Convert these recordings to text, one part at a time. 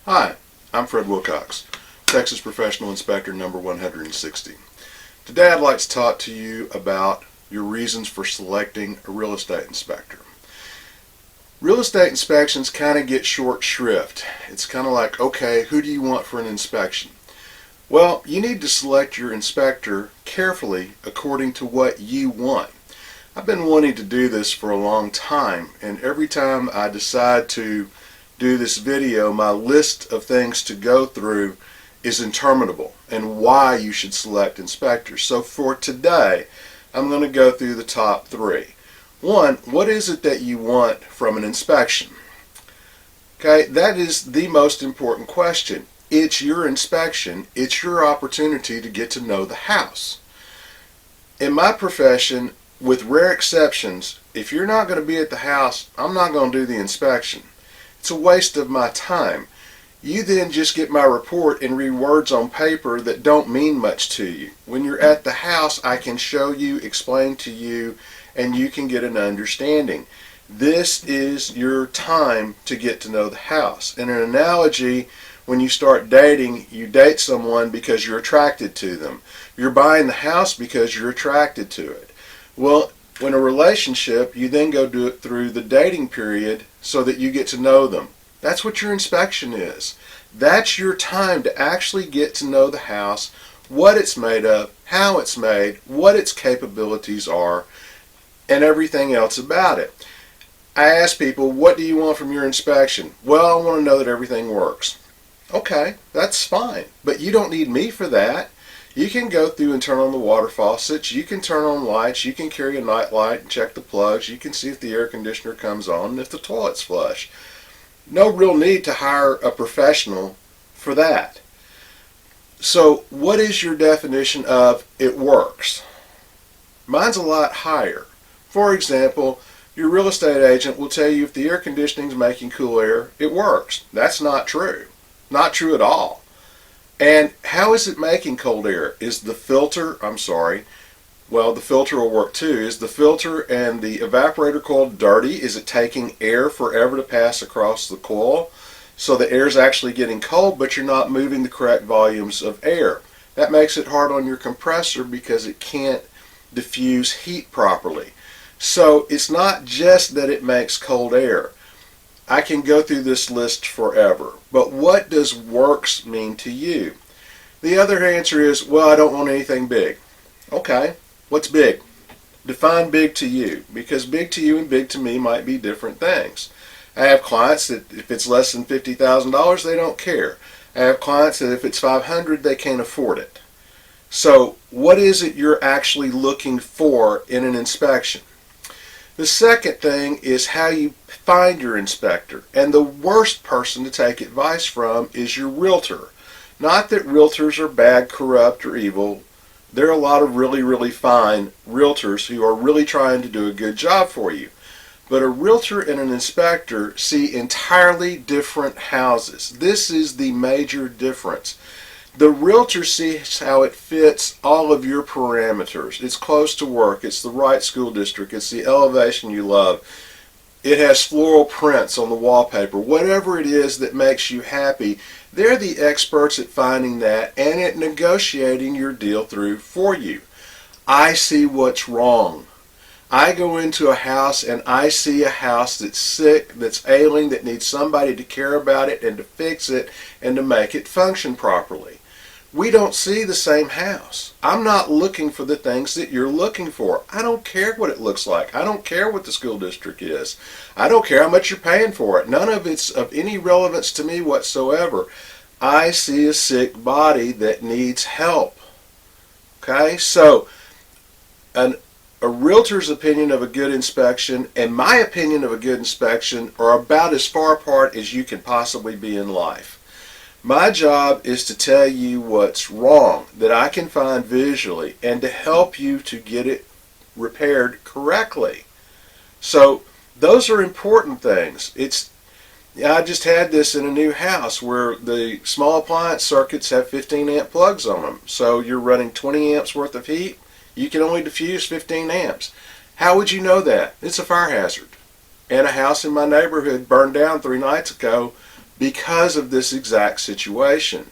Hi, I'm Fred Wilcox, Texas Professional Inspector number 160. Today I'd like to talk to you about your reasons for selecting a real estate inspector. Real estate inspections kind of get short shrift. It's kind of like, okay, who do you want for an inspection? Well, you need to select your inspector carefully according to what you want. I've been wanting to do this for a long time, and every time I decide to do this video, my list of things to go through is interminable and why you should select inspectors. So for today, I'm going to go through the top three. One, what is it that you want from an inspection? Okay, that is the most important question. It's your inspection. It's your opportunity to get to know the house. In my profession, with rare exceptions, if you're not going to be at the house, I'm not going to do the inspection. It's a waste of my time. You then just get my report and read words on paper that don't mean much to you. When you're at the house, I can show you, explain to you, and you can get an understanding. This is your time to get to know the house. In an analogy, when you start dating, you date someone because you're attracted to them. You're buying the house because you're attracted to it. Well, in a relationship, you then go through the dating period so that you get to know them. That's what your inspection is. That's your time to actually get to know the house, what it's made of, how it's made, what its capabilities are, and everything else about it. I ask people, what do you want from your inspection? Well, I want to know that everything works. Okay, that's fine, but you don't need me for that. You can go through and turn on the water faucets, you can turn on lights, you can carry a night light and check the plugs, you can see if the air conditioner comes on and if the toilet's flush. No real need to hire a professional for that. So what is your definition of it works? Mine's a lot higher. For example, your real estate agent will tell you if the air conditioning is making cool air, it works. That's not true. Not true at all. And how is it making cold air? Is the filter, well, the filter will work too. Is the filter and the evaporator coil dirty? Is it taking air forever to pass across the coil? So the air is actually getting cold, but you're not moving the correct volumes of air. That makes it hard on your compressor because it can't diffuse heat properly. So it's not just that it makes cold air. I can go through this list forever, but what does works mean to you? The other answer is, well, I don't want anything big. Okay, what's big? Define big to you, because big to you and big to me might be different things. I have clients that if it's less than $50,000, they don't care. I have clients that if it's $500,000, they can't afford it. So what is it you're actually looking for in an inspection? The second thing is how you find your inspector. And the worst person to take advice from is your realtor. Not that realtors are bad, corrupt, or evil. There are a lot of really, really fine realtors who are really trying to do a good job for you. But a realtor and an inspector see entirely different houses. This is the major difference. The realtor sees how it fits all of your parameters. It's close to work, it's the right school district, it's the elevation you love, it has floral prints on the wallpaper, whatever it is that makes you happy. They're the experts at finding that and at negotiating your deal through for you. I see what's wrong. I go into a house and I see a house that's sick, that's ailing, that needs somebody to care about it and to fix it and to make it function properly. We don't see the same house. I'm not looking for the things that you're looking for. I don't care what it looks like. I don't care what the school district is. I don't care how much you're paying for it. None of it's of any relevance to me whatsoever. I see a sick body that needs help. Okay? So, a realtor's opinion of a good inspection and my opinion of a good inspection are about as far apart as you can possibly be in life. My job is to tell you what's wrong that I can find visually and to help you to get it repaired correctly. So those are important things. I just had this in a new house where the small appliance circuits have 15 amp plugs on them. So you're running 20 amps worth of heat. You can only diffuse 15 amps. How would you know that? It's a fire hazard. And a house in my neighborhood burned down 3 nights ago because of this exact situation.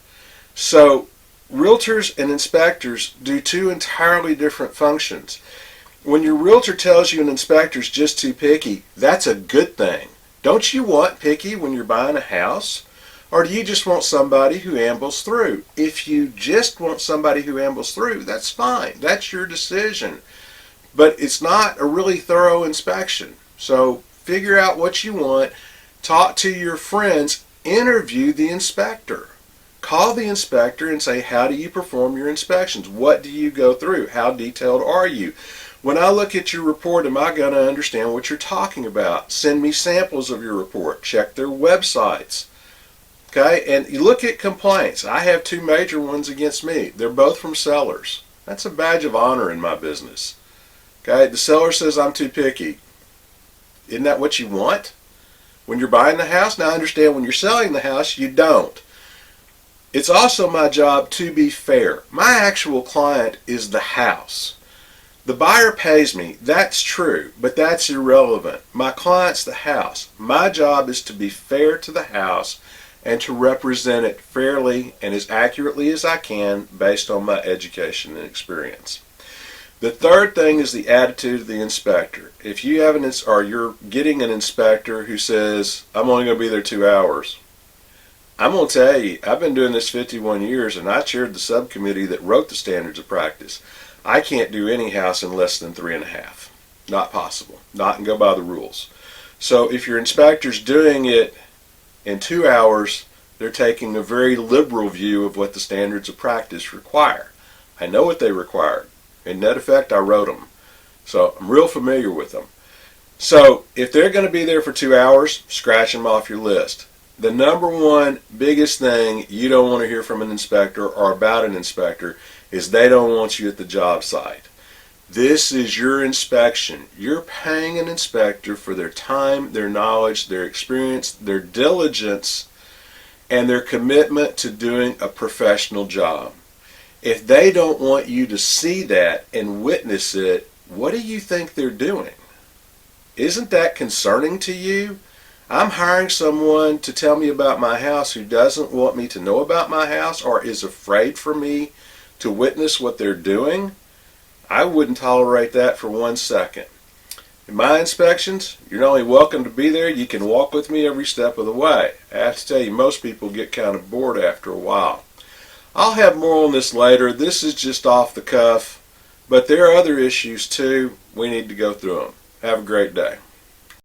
So realtors and inspectors do two entirely different functions. When your realtor tells you an inspector's just too picky, that's a good thing. Don't you want picky when you're buying a house? Or do you just want somebody who ambles through? If you just want somebody who ambles through, that's fine. That's your decision. But it's not a really thorough inspection. So figure out what you want. Talk to your friends. Interview the inspector. Call the inspector and say, how do you perform your inspections? What do you go through? How detailed are you? When I look at your report, am I going to understand what you're talking about? Send me samples of your report. Check their websites. Okay, and you look at complaints. I have two major ones against me. They're both from sellers. That's a badge of honor in my business. Okay, the seller says I'm too picky. Isn't that what you want when you're buying the house? Now I understand when you're selling the house, you don't. It's also my job to be fair. My actual client is the house. The buyer pays me, that's true, but that's irrelevant. My client's the house. My job is to be fair to the house and to represent it fairly and as accurately as I can based on my education and experience. The third thing is the attitude of the inspector. If you have you're getting an inspector who says, I'm only going to be there 2 hours, I'm going to tell you, I've been doing this 51 years and I chaired the subcommittee that wrote the standards of practice. I can't do any house in less than 3.5. Not possible. Not and go by the rules. So if your inspector's doing it in 2 hours, they're taking a very liberal view of what the standards of practice require. I know what they required. In net effect, I wrote them. So I'm real familiar with them. So if they're going to be there for 2 hours, scratch them off your list. The number one biggest thing you don't want to hear from an inspector or about an inspector is they don't want you at the job site. This is your inspection. You're paying an inspector for their time, their knowledge, their experience, their diligence, and their commitment to doing a professional job. If they don't want you to see that and witness it, what do you think they're doing? Isn't that concerning to you? I'm hiring someone to tell me about my house who doesn't want me to know about my house or is afraid for me to witness what they're doing. I wouldn't tolerate that for 1 second. In my inspections, you're not only welcome to be there, you can walk with me every step of the way. I have to tell you, most people get kind of bored after a while. I'll have more on this later. This is just off the cuff, but there are other issues too. We need to go through them. Have a great day.